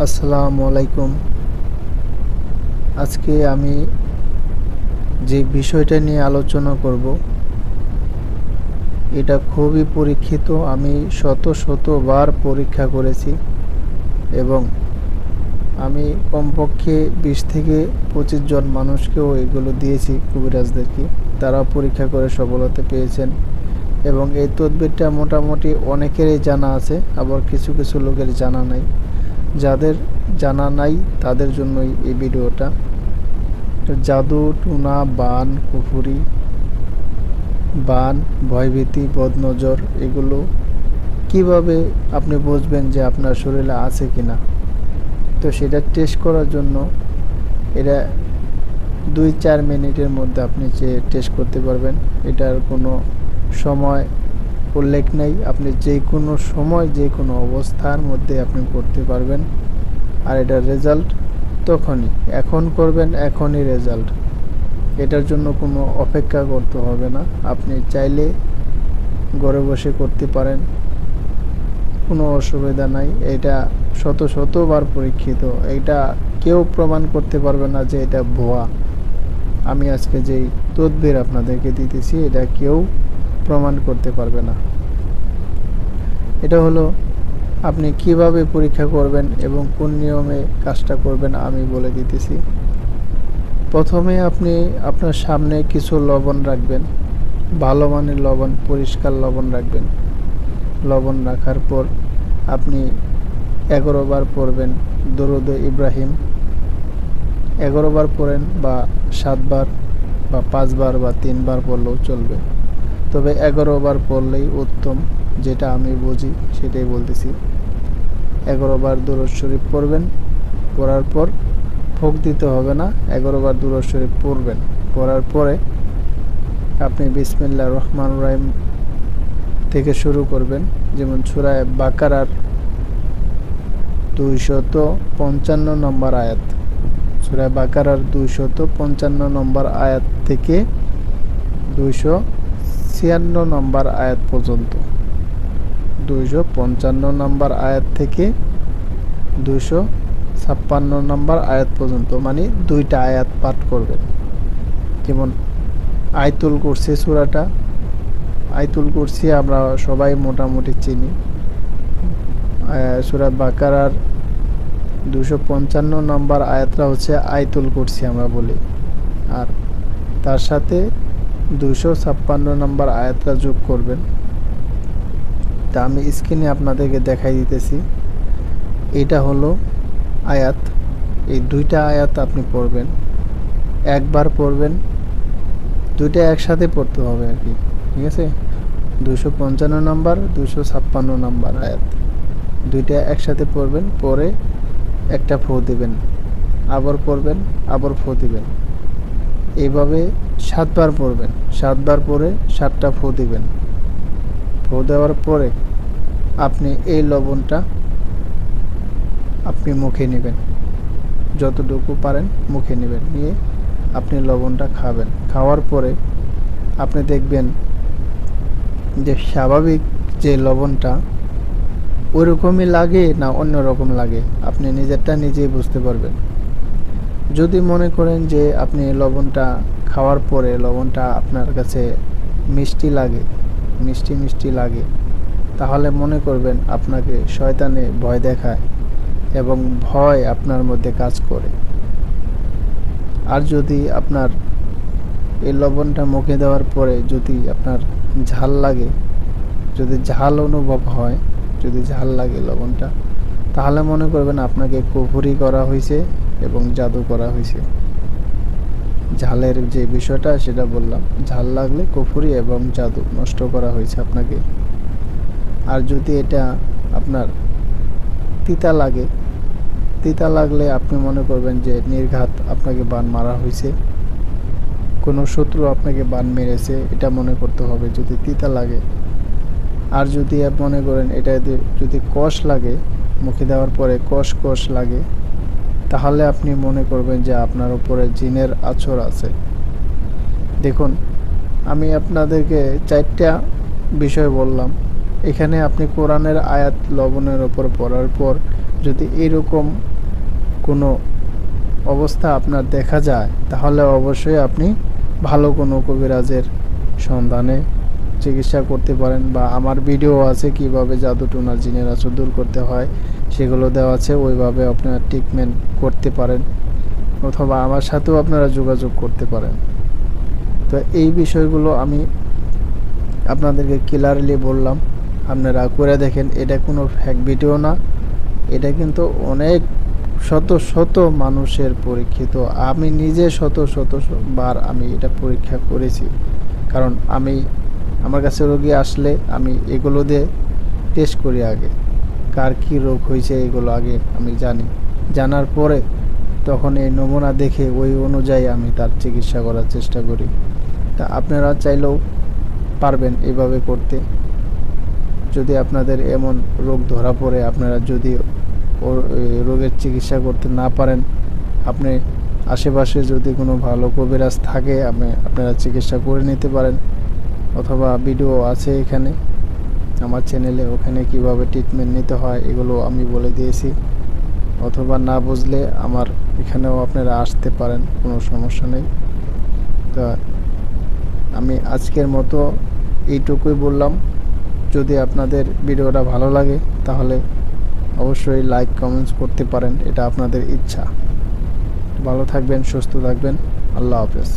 আসসালামু আলাইকুম। আজকে আমি যে বিষয়টা নিয়ে আলোচনা করব, এটা খুবই পরীক্ষিত। আমি শতবার পরীক্ষা করেছি এবং আমি কমপক্ষে 20 থেকে 25 জন মানুষকেও এগুলো দিয়েছি, কবিরাজদেরকে। তারাও পরীক্ষা করে সফলতা পেয়েছেন এবং এই তদবিরটা মোটামুটি অনেকেরই জানা আছে, আবার কিছু কিছু লোকের জানা নাই। যাদের জানা নাই তাদের জন্যই এই ভিডিওটা। জাদু টুনা বান কুফুরি বান ভয়ভীতি বদনজর এগুলো কিভাবে আপনি বুঝবেন যে আপনার শরীরে আছে কিনা? তো সেটা টেস্ট করার জন্য এটা 2-4 মিনিটের মধ্যে আপনি যে টেস্ট করতে পারবেন। এটার কোনো সময় উল্লেখ নেই, আপনি যে কোনো সময় যে কোনো অবস্থার মধ্যে আপনি করতে পারবেন। আর এটার রেজাল্ট তখনই, এখন করবেন এখনই রেজাল্ট। এটার জন্য কোনো অপেক্ষা করতে হবে না, আপনি চাইলে ঘরে বসে করতে পারেন, কোনো অসুবিধা নাই। এটা শতবার পরীক্ষিত, এটা কেউ প্রমাণ করতে পারবে না যে এটা ভুয়া। আমি আজকে যেই তদবির আপনাদেরকে দিতেছি এটা কেউ প্রমাণ করতে পারবে না। এটা হলো আপনি কিভাবে পরীক্ষা করবেন এবং কোন নিয়মে কাজটা করবেন আমি বলে দিতেছি। প্রথমে আপনি আপনার সামনে কিছু লবণ রাখবেন, ভালো মানের লবণ, পরিষ্কার লবণ রাখবেন। লবণ রাখার পর আপনি 11 বার পড়বেন দরুদ ইব্রাহিম। 11 বার পড়েন বা 7 বার বা 5 বার বা 3 বার পড়লেও চলবে, তবে 11 বার পড়লেই উত্তম। যেটা আমি বুঝি সেটাই বলতেছি। 11 বার দুরূদ শরীফ পড়বেন, পড়ার পর ফুঁক দিতে হবে না। 11 বার দুরূদ শরীফ পড়বেন, পড়ার পরে আপনি বিসমিল্লাহির রহমানির রহিম থেকে শুরু করবেন। যেমন সূরা বাকারার 255 নম্বর আয়াত, সূরা বাকারার 255 নম্বর আয়াত থেকে 256 নম্বর আয়াত পর্যন্ত। 255 নম্বর আয়াত থেকে 256 নম্বর আয়াত পর্যন্ত, মানে 2টা আয়াত পাঠ করবেন। যেমন আয়াতুল কুরসি সূরাটা, আয়াতুল কুরসি আমরা সবাই মোটামুটি চিনি। সূরা বাকারার 255 নম্বর আয়াতটা হচ্ছে আয়াতুল কুরসি আমরা বলি, আর তার সাথে 256 নম্বর আয়াতটা যোগ করবেন। তা আমি স্ক্রিনে আপনাদেরকে দেখাই দিতেছি। এটা হলো আয়াত, এই 2টা আয়াত আপনি পড়বেন, একবার পড়বেন, 2টা একসাথে পড়তে হবে আর কি, ঠিক আছে? 255 নম্বর 256 নম্বর আয়াত 2টা একসাথে পড়বেন, পরে একটা ফু দিবেন, আবার পড়বেন, আবার ফু দিবেন। এইভাবে 7 বার পড়বেন, 7 বার পরে 7টা ফু দিবেন। ফু দেওয়ার পরে আপনি এই লবণটা আপনি মুখে নেবেন, যতটুকু পারেন মুখে নেবেন, নিয়ে আপনি লবণটা খাবেন। খাওয়ার পরে আপনি দেখবেন যে স্বাভাবিক যে লবণটা ওইরকমই লাগে না অন্যরকম লাগে, আপনি নিজেরটা নিজেই বুঝতে পারবেন। যদি মনে করেন যে আপনি লবণটা খাওয়ার পরে লবণটা আপনার কাছে মিষ্টি লাগে, মিষ্টি লাগে, তাহলে মনে করবেন আপনাকে শয়তানে ভয় দেখায় এবং ভয় আপনার মধ্যে কাজ করে। আর যদি আপনার এই লবণটা মুখে দেওয়ার পরে যদি আপনার ঝাল লাগে, যদি ঝাল অনুভব হয়, যদি ঝাল লাগে লবণটা, তাহলে মনে করবেন আপনাকে কুফরি করা হয়েছে এবং জাদু করা হয়েছে। ঝালের যে বিষয়টা সেটা বললাম, ঝাল লাগলে কুফরি এবং জাদু নষ্ট করা হয়েছে আপনাকে। আর যদি এটা আপনার তিতা লাগে, তিতা লাগলে আপনি মনে করবেন যে নির্ঘাত আপনাকে বান মারা হয়েছে, কোনো শত্রু আপনাকে বান মেরেছে, এটা মনে করতে হবে যদি তিতা লাগে। আর যদি মনে করেন এটা যদি কষ লাগে, মুখে দেওয়ার পরে কষ লাগে, তাহলে আপনি মনে করবেন যে আপনার উপরে জিনের আছর আছে। দেখুন, আমি আপনাদেরকে 4টা বিষয় বললাম, এখানে আপনি কোরআনের আয়াত লবণের ওপর পড়ার পর যদি এরকম কোনো অবস্থা আপনার দেখা যায়, তাহলে অবশ্যই আপনি ভালো কোনো কবিরাজের সন্ধানে চিকিৎসা করতে পারেন। বা আমার ভিডিও আছে কিভাবে জাদু টোনা জিনের আসর দূর করতে হয়, সেগুলো দেওয়া আছে, ওইভাবে আপনারা ট্রিটমেন্ট করতে পারেন, অথবা আমার সাথেও আপনারা যোগাযোগ করতে পারেন। তো এই বিষয়গুলো আমি আপনাদেরকে ক্লিয়ারলি বললাম, আপনারা করে দেখেন। এটা কোনো ফেক ভিডিও না, এটা কিন্তু অনেক শত শত মানুষের পরীক্ষিত। আমি নিজে শত শত বার আমি এটা পরীক্ষা করেছি, কারণ আমার কাছে রোগী আসলে আমি এগুলো দিয়ে টেস্ট করি আগে, কার কী রোগ হয়েছে এগুলো আগে আমি জানার পরে তখন এই নমুনা দেখে ওই অনুযায়ী আমি তার চিকিৎসা করার চেষ্টা করি। তা আপনারা চাইলেও পারবেন এভাবে করতে। যদি আপনাদের এমন রোগ ধরা পড়ে, আপনারা যদি রোগের চিকিৎসা করতে না পারেন, আপনি আশেপাশে যদি কোনো ভালো কবিরাজ থাকে আপনারা চিকিৎসা করে নিতে পারেন। অথবা ভিডিও আছে এখানে আমার চ্যানেলে, ওখানে কিভাবে ট্রিটমেন্ট নিতে হয় এগুলো আমি বলে দিয়েছি। অথবা না বুঝলে আমার এখানেও আপনারা আসতে পারেন, কোনো সমস্যা নেই। তো আমি আজকের মতো এইটুকুই বললাম। যদি আপনাদের ভিডিওটা ভালো লাগে তাহলে অবশ্যই লাইক কমেন্টস করতে পারেন, এটা আপনাদের ইচ্ছা। ভালো থাকবেন, সুস্থ থাকবেন। আল্লাহ হাফেজ।